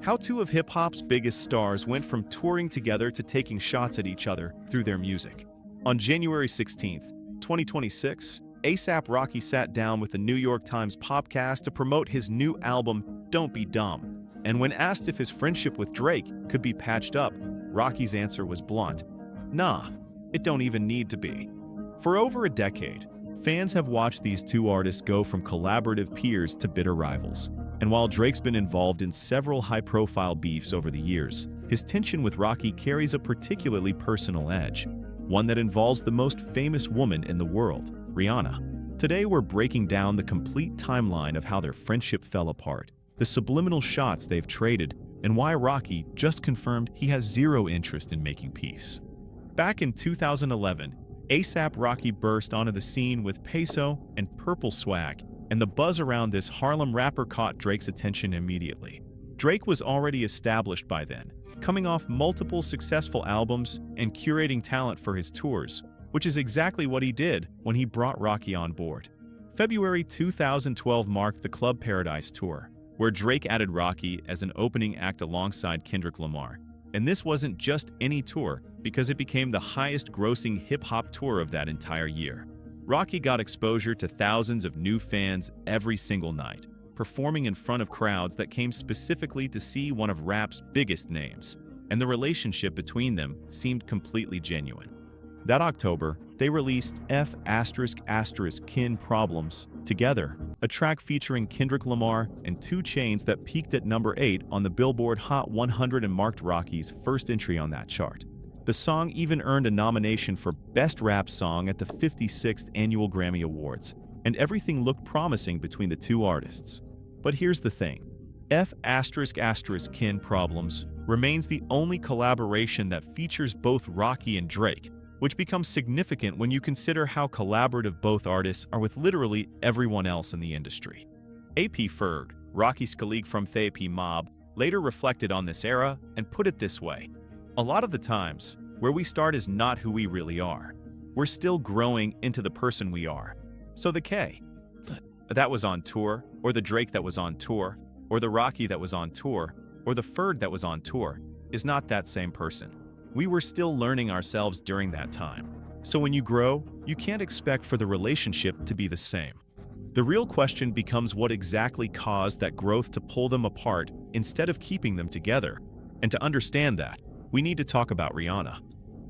How two of hip-hop's biggest stars went from touring together to taking shots at each other through their music. On January 16, 2026, A$AP Rocky sat down with the New York Times podcast to promote his new album, Don't Be Dumb. And when asked if his friendship with Drake could be patched up, Rocky's answer was blunt. Nah, it don't even need to be. For over a decade, fans have watched these two artists go from collaborative peers to bitter rivals. And while Drake's been involved in several high-profile beefs over the years, his tension with Rocky carries a particularly personal edge, one that involves the most famous woman in the world, Rihanna. Today we're breaking down the complete timeline of how their friendship fell apart, the subliminal shots they've traded, and why Rocky just confirmed he has zero interest in making peace. Back in 2011, A$AP Rocky burst onto the scene with Peso and Purple swag, and the buzz around this Harlem rapper caught Drake's attention immediately. Drake was already established by then, coming off multiple successful albums and curating talent for his tours, which is exactly what he did when he brought Rocky on board. February 2012 marked the Club Paradise Tour, where Drake added Rocky as an opening act alongside Kendrick Lamar. And this wasn't just any tour, because it became the highest-grossing hip-hop tour of that entire year. Rocky got exposure to thousands of new fans every single night, performing in front of crowds that came specifically to see one of rap's biggest names, and the relationship between them seemed completely genuine. That October, they released F***Kin Problems Together, a track featuring Kendrick Lamar and 2 Chainz that peaked at number 8 on the Billboard Hot 100 and marked Rocky's first entry on that chart. The song even earned a nomination for Best Rap Song at the 56th Annual Grammy Awards, and everything looked promising between the two artists. But here's the thing. F***Kin Problems remains the only collaboration that features both Rocky and Drake, which becomes significant when you consider how collaborative both artists are with literally everyone else in the industry. A.P. Ferg, Rocky's colleague from The Mob, later reflected on this era and put it this way. A lot of the times, where we start is not who we really are. We're still growing into the person we are. So the K that was on tour, or the Drake that was on tour, or the Rocky that was on tour, or the Ferg that was on tour, is not that same person. We were still learning ourselves during that time. So when you grow, you can't expect for the relationship to be the same. The real question becomes what exactly caused that growth to pull them apart instead of keeping them together. And to understand that, we need to talk about Rihanna.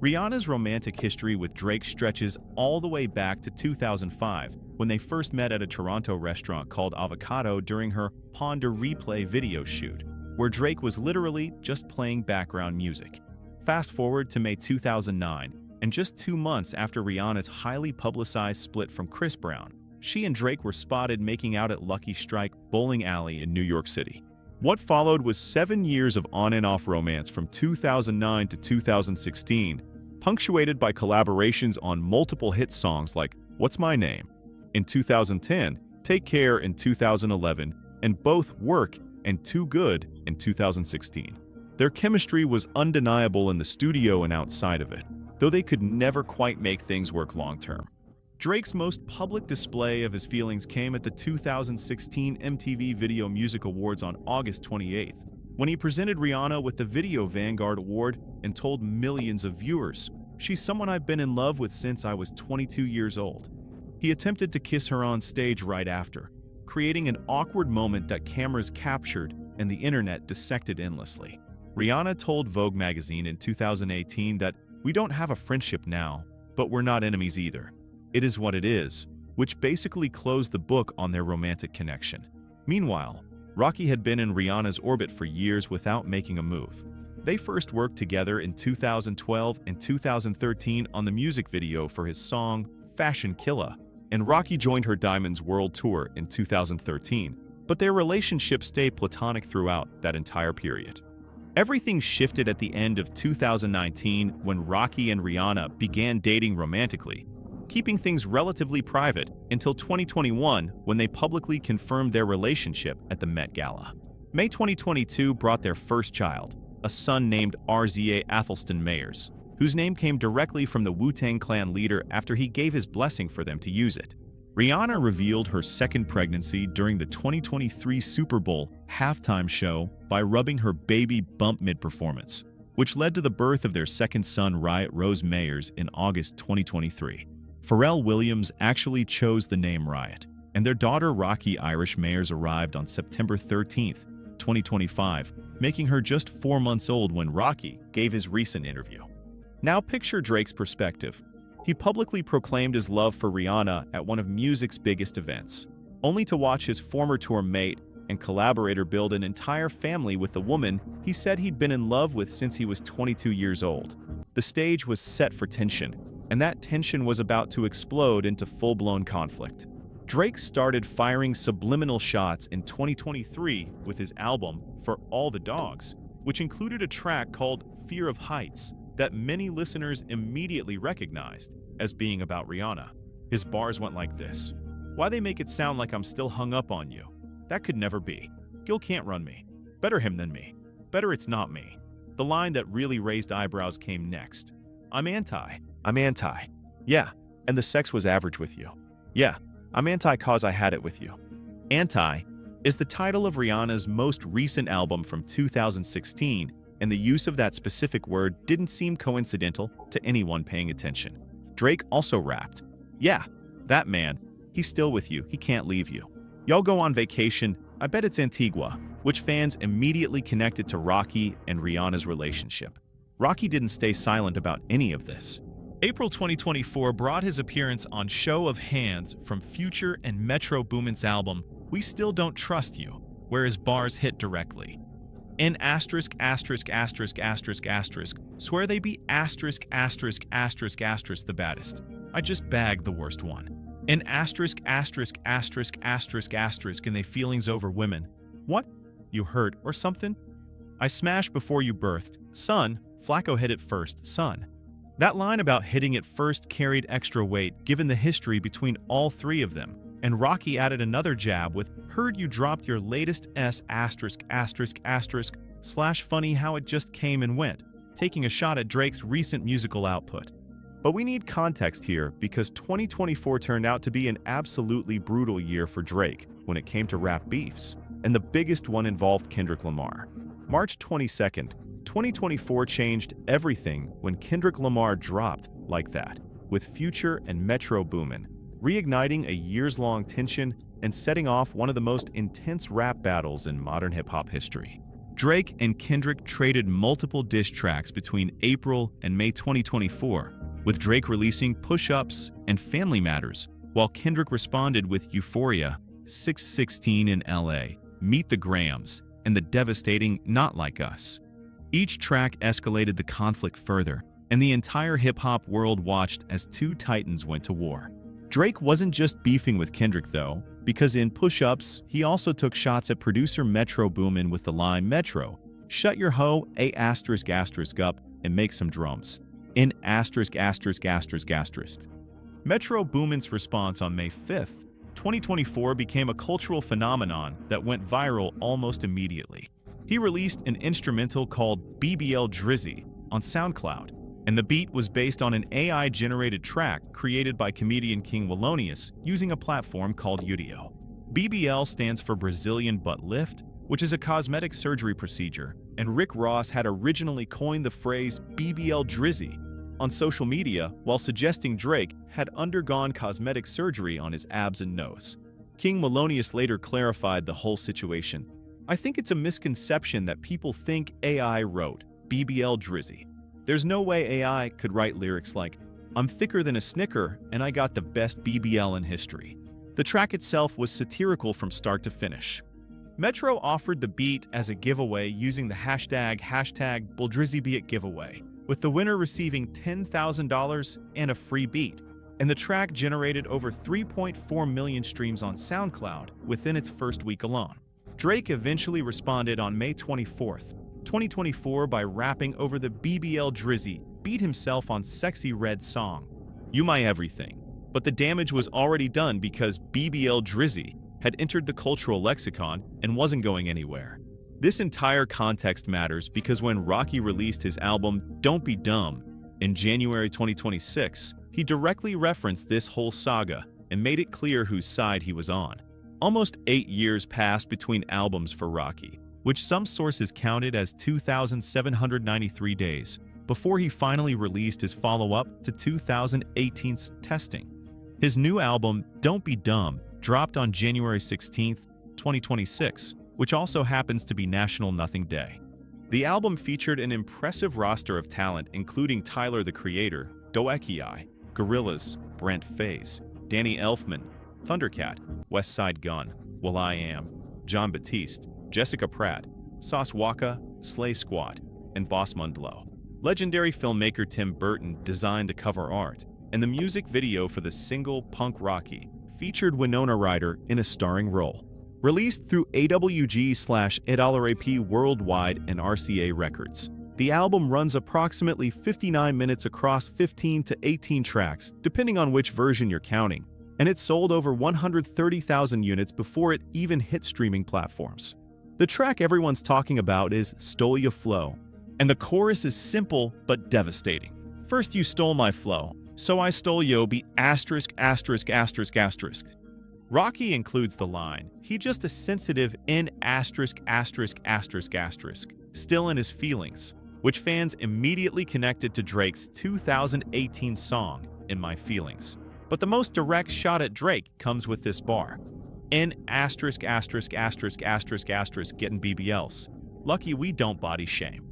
Rihanna's romantic history with Drake stretches all the way back to 2005, when they first met at a Toronto restaurant called Avocado during her Ponder Replay video shoot, where Drake was literally just playing background music. Fast forward to May 2009, and just 2 months after Rihanna's highly publicized split from Chris Brown, she and Drake were spotted making out at Lucky Strike Bowling Alley in New York City. What followed was 7 years of on and off romance from 2009 to 2016, punctuated by collaborations on multiple hit songs like What's My Name in 2010, Take Care in 2011, and both Work and Too Good in 2016. Their chemistry was undeniable in the studio and outside of it, though they could never quite make things work long-term. Drake's most public display of his feelings came at the 2016 MTV Video Music Awards on August 28th, when he presented Rihanna with the Video Vanguard Award and told millions of viewers, "She's someone I've been in love with since I was 22 years old." He attempted to kiss her on stage right after, creating an awkward moment that cameras captured and the internet dissected endlessly. Rihanna told Vogue magazine in 2018 that, "We don't have a friendship now, but we're not enemies either. It is what it is," which basically closed the book on their romantic connection. Meanwhile, Rocky had been in Rihanna's orbit for years without making a move. They first worked together in 2012 and 2013 on the music video for his song Fashion Killa, and Rocky joined her Diamonds World Tour in 2013, but their relationship stayed platonic throughout that entire period. Everything shifted at the end of 2019 when Rocky and Rihanna began dating romantically, keeping things relatively private until 2021 when they publicly confirmed their relationship at the Met Gala. May 2022 brought their first child, a son named RZA Athelston Mayers, whose name came directly from the Wu-Tang Clan leader after he gave his blessing for them to use it. Rihanna revealed her second pregnancy during the 2023 Super Bowl halftime show by rubbing her baby bump mid-performance, which led to the birth of their second son, Riot Rose Mayers, in August 2023. Pharrell Williams actually chose the name Riot, and their daughter Rocky Irish Mayers arrived on September 13, 2025, making her just 4 months old when Rocky gave his recent interview. Now picture Drake's perspective. He publicly proclaimed his love for Rihanna at one of music's biggest events, only to watch his former tour mate and collaborator build an entire family with the woman he said he'd been in love with since he was 22 years old. The stage was set for tension, and that tension was about to explode into full-blown conflict. Drake started firing subliminal shots in 2023 with his album For All the Dogs, which included a track called Fear of Heights that many listeners immediately recognized as being about Rihanna. His bars went like this: "Why they make it sound like I'm still hung up on you? That could never be. Gil can't run me. Better him than me. Better it's not me." The line that really raised eyebrows came next. I'm anti. Yeah, and the sex was average with you. Yeah, I'm anti 'cause I had it with you. Anti is the title of Rihanna's most recent album from 2016, and the use of that specific word didn't seem coincidental to anyone paying attention. Drake also rapped, "Yeah, that man, he's still with you, he can't leave you. Y'all go on vacation, I bet it's Antigua," which fans immediately connected to Rocky and Rihanna's relationship. Rocky didn't stay silent about any of this. April 2024 brought his appearance on Show of Hands from Future and Metro Boomin's album We Still Don't Trust You, where his bars hit directly. In asterisk, asterisk, asterisk, asterisk, asterisk, swear they be asterisk, asterisk, asterisk, asterisk the baddest. I just bagged the worst one. In asterisk, asterisk, asterisk, asterisk, asterisk, and they feelings over women. What? You hurt or something? I smashed before you birthed. Son, Flacco hit it first, son. That line about hitting it first carried extra weight given the history between all three of them, and Rocky added another jab with "Heard you dropped your latest S asterisk asterisk asterisk slash funny how it just came and went," taking a shot at Drake's recent musical output. But we need context here because 2024 turned out to be an absolutely brutal year for Drake when it came to rap beefs, and the biggest one involved Kendrick Lamar. March 22nd, 2024 changed everything when Kendrick Lamar dropped like that, with Future and Metro Boomin, reigniting a years-long tension and setting off one of the most intense rap battles in modern hip-hop history. Drake and Kendrick traded multiple diss tracks between April and May 2024, with Drake releasing Push-Ups and Family Matters, while Kendrick responded with Euphoria, 616 in LA, Meet the Grams, and the devastating Not Like Us. Each track escalated the conflict further, and the entire hip-hop world watched as two titans went to war. Drake wasn't just beefing with Kendrick, though, because in Push-Ups, he also took shots at producer Metro Boomin with the line, "Metro, shut your hoe, a asterisk asterisk up, and make some drums." In asterisk asterisk asterisk asterisk. Metro Boomin's response on May 5th, 2024 became a cultural phenomenon that went viral almost immediately. He released an instrumental called BBL Drizzy on SoundCloud, and the beat was based on an AI-generated track created by comedian King Wallonius using a platform called Udio. BBL stands for Brazilian Butt Lift, which is a cosmetic surgery procedure, and Rick Ross had originally coined the phrase BBL Drizzy on social media while suggesting Drake had undergone cosmetic surgery on his abs and nose. King Wallonius later clarified the whole situation. "I think it's a misconception that people think AI wrote BBL Drizzy. There's no way AI could write lyrics like, 'I'm thicker than a Snicker and I got the best BBL in history.'" The track itself was satirical from start to finish. Metro offered the beat as a giveaway using the hashtag #BullDrizzyBeat giveaway, with the winner receiving $10,000 and a free beat, and the track generated over 3.4 million streams on SoundCloud within its first week alone. Drake eventually responded on May 24th, 2024 by rapping over the BBL Drizzy beat himself on Sexy Red song, "You My Everything." But the damage was already done because BBL Drizzy had entered the cultural lexicon and wasn't going anywhere. This entire context matters because when Rocky released his album Don't Be Dumb in January 2026, he directly referenced this whole saga and made it clear whose side he was on. Almost 8 years passed between albums for Rocky, which some sources counted as 2,793 days, before he finally released his follow-up to 2018's Testing. His new album, Don't Be Dumb, dropped on January 16, 2026, which also happens to be National Nothing Day. The album featured an impressive roster of talent including Tyler the Creator, Doekiai, Gorillaz, Brent Faze, Danny Elfman, Thundercat, Westside Gunn, will.i.am, John Batiste, Jessica Pratt, Sauce Waka, Slay Squad, and Boss Mundlo. Legendary filmmaker Tim Burton designed the cover art, and the music video for the single Punk Rocky featured Winona Ryder in a starring role. Released through AWG/ARAP Worldwide and RCA Records, the album runs approximately 59 minutes across 15 to 18 tracks, depending on which version you're counting, and it sold over 130,000 units before it even hit streaming platforms. The track everyone's talking about is Stole Ya Flow, and the chorus is simple but devastating. First you stole my flow, so I stole yo be asterisk asterisk asterisk asterisk. Rocky includes the line, he just a sensitive in asterisk asterisk asterisk asterisk, still in his feelings, which fans immediately connected to Drake's 2018 song, In My Feelings. But the most direct shot at Drake comes with this bar. In asterisk asterisk asterisk asterisk asterisk getting BBLs. Lucky we don't body shame.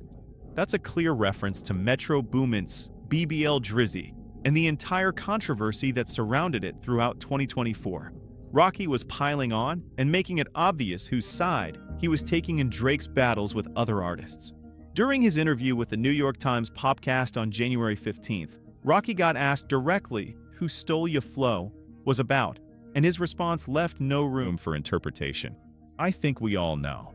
That's a clear reference to Metro Boomin's BBL Drizzy and the entire controversy that surrounded it throughout 2024. Rocky was piling on and making it obvious whose side he was taking in Drake's battles with other artists. During his interview with the New York Times Popcast on January 15th, Rocky got asked directly who Stole Ya Flow was about, and his response left no room for interpretation. I think we all know.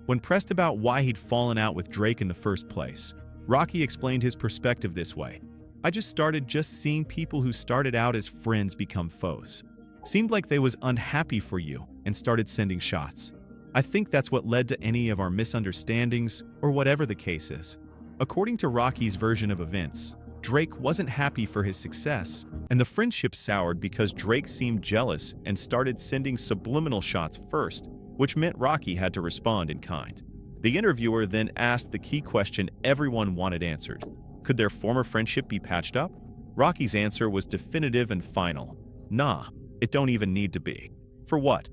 When pressed about why he'd fallen out with Drake in the first place, Rocky explained his perspective this way. I just started seeing people who started out as friends become foes. Seemed like they was unhappy for you and started sending shots. I think that's what led to any of our misunderstandings or whatever the case is. According to Rocky's version of events, Drake wasn't happy for his success, and the friendship soured because Drake seemed jealous and started sending subliminal shots first, which meant Rocky had to respond in kind. The interviewer then asked the key question everyone wanted answered. Could their former friendship be patched up? Rocky's answer was definitive and final. Nah, it don't even need to be. For what?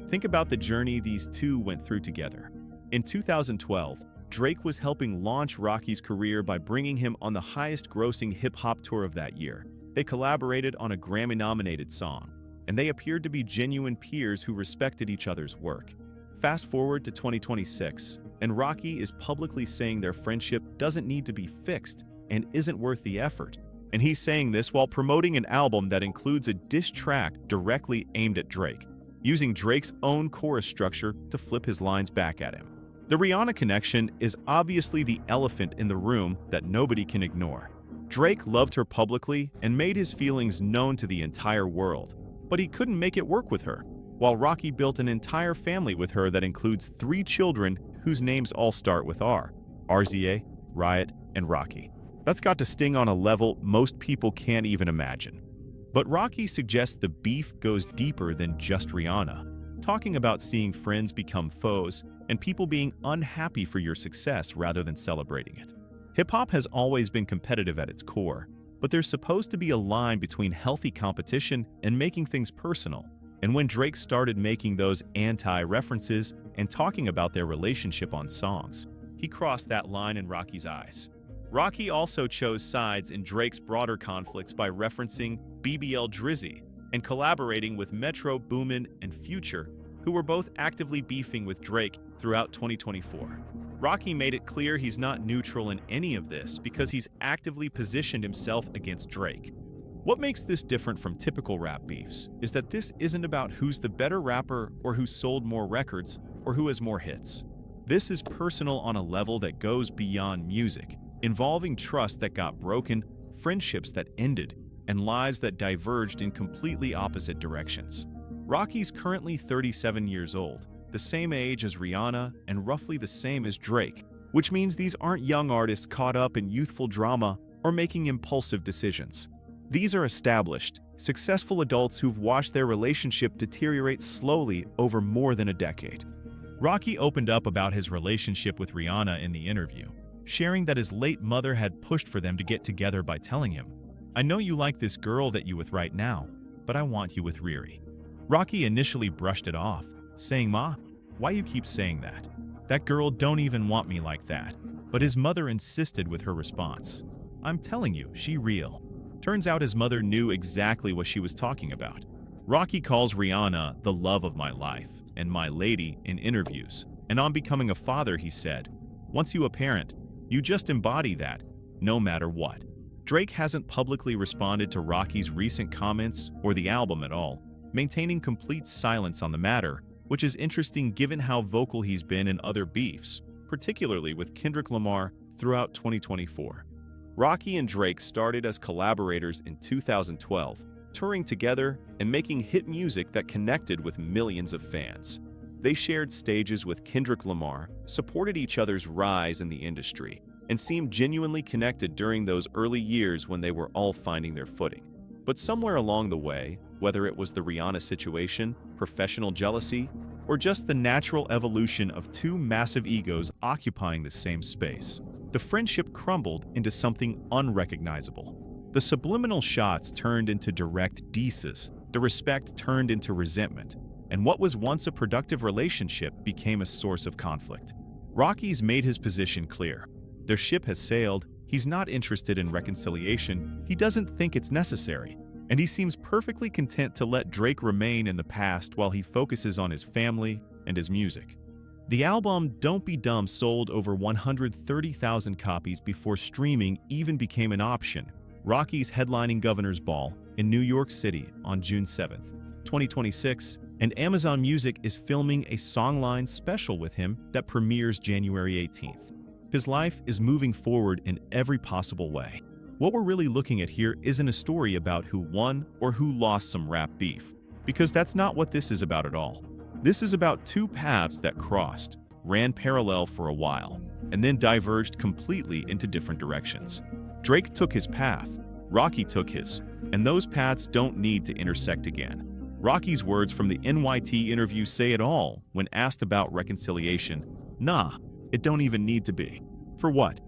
Think about the journey these two went through together. In 2012, Drake was helping launch Rocky's career by bringing him on the highest-grossing hip-hop tour of that year. They collaborated on a Grammy-nominated song, and they appeared to be genuine peers who respected each other's work. Fast forward to 2026, and Rocky is publicly saying their friendship doesn't need to be fixed and isn't worth the effort. And he's saying this while promoting an album that includes a diss track directly aimed at Drake, using Drake's own chorus structure to flip his lines back at him. The Rihanna connection is obviously the elephant in the room that nobody can ignore. Drake loved her publicly and made his feelings known to the entire world, but he couldn't make it work with her, while Rocky built an entire family with her that includes 3 children whose names all start with R: RZA, Riot, and Rocky. That's got to sting on a level most people can't even imagine. But Rocky suggests the beef goes deeper than just Rihanna, talking about seeing friends become foes and people being unhappy for your success rather than celebrating it. Hip-hop has always been competitive at its core, but there's supposed to be a line between healthy competition and making things personal. And when Drake started making those anti-references and talking about their relationship on songs, he crossed that line in Rocky's eyes. Rocky also chose sides in Drake's broader conflicts by referencing BBL Drizzy and collaborating with Metro Boomin and Future, who were both actively beefing with Drake throughout 2024. Rocky made it clear he's not neutral in any of this because he's actively positioned himself against Drake. What makes this different from typical rap beefs is that this isn't about who's the better rapper or who sold more records or who has more hits. This is personal on a level that goes beyond music, involving trust that got broken, friendships that ended, and lives that diverged in completely opposite directions. Rocky's currently 37 years old, the same age as Rihanna and roughly the same as Drake, which means these aren't young artists caught up in youthful drama or making impulsive decisions. These are established, successful adults who've watched their relationship deteriorate slowly over more than a decade. Rocky opened up about his relationship with Rihanna in the interview, sharing that his late mother had pushed for them to get together by telling him, "I know you like this girl that you with right now, but I want you with Riri." Rocky initially brushed it off, saying, "Ma, why you keep saying that? That girl don't even want me like that." But his mother insisted with her response, "I'm telling you, she real." Turns out his mother knew exactly what she was talking about. Rocky calls Rihanna the love of my life and my lady in interviews, and on becoming a father, he said, "Once you a parent, you just embody that, no matter what." Drake hasn't publicly responded to Rocky's recent comments or the album at all, maintaining complete silence on the matter, which is interesting given how vocal he's been in other beefs, particularly with Kendrick Lamar throughout 2024. Rocky and Drake started as collaborators in 2012, touring together and making hit music that connected with millions of fans. They shared stages with Kendrick Lamar, supported each other's rise in the industry, and seemed genuinely connected during those early years when they were all finding their footing. But somewhere along the way, whether it was the Rihanna situation, professional jealousy, or just the natural evolution of two massive egos occupying the same space, the friendship crumbled into something unrecognizable. The subliminal shots turned into direct disses, the respect turned into resentment, and what was once a productive relationship became a source of conflict. Rocky's made his position clear. Their ship has sailed, he's not interested in reconciliation, he doesn't think it's necessary, and he seems perfectly content to let Drake remain in the past while he focuses on his family and his music. The album Don't Be Dumb sold over 130,000 copies before streaming even became an option. Rocky's headlining Governor's Ball in New York City on June 7, 2026, and Amazon Music is filming a Songline special with him that premieres January 18th. His life is moving forward in every possible way. What we're really looking at here isn't a story about who won or who lost some rap beef, because that's not what this is about at all. This is about two paths that crossed, ran parallel for a while, and then diverged completely into different directions. Drake took his path, Rocky took his, and those paths don't need to intersect again. Rocky's words from the NYT interview say it all when asked about reconciliation. Nah, it don't even need to be. For what?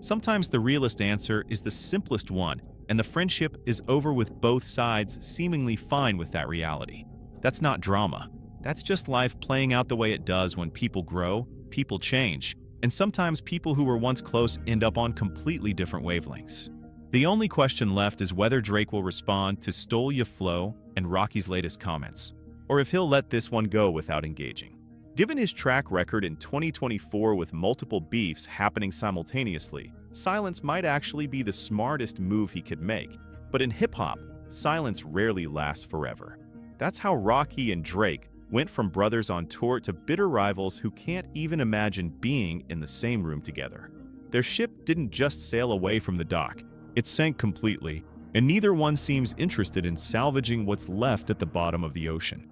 Sometimes the realest answer is the simplest one, and the friendship is over with both sides seemingly fine with that reality. That's not drama. That's just life playing out the way it does when people grow, people change, and sometimes people who were once close end up on completely different wavelengths. The only question left is whether Drake will respond to Stole Ya Flow and Rocky's latest comments, or if he'll let this one go without engaging. Given his track record in 2024 with multiple beefs happening simultaneously, silence might actually be the smartest move he could make. But in hip-hop, silence rarely lasts forever. That's how Rocky and Drake went from brothers on tour to bitter rivals who can't even imagine being in the same room together. Their ship didn't just sail away from the dock, it sank completely, and neither one seems interested in salvaging what's left at the bottom of the ocean.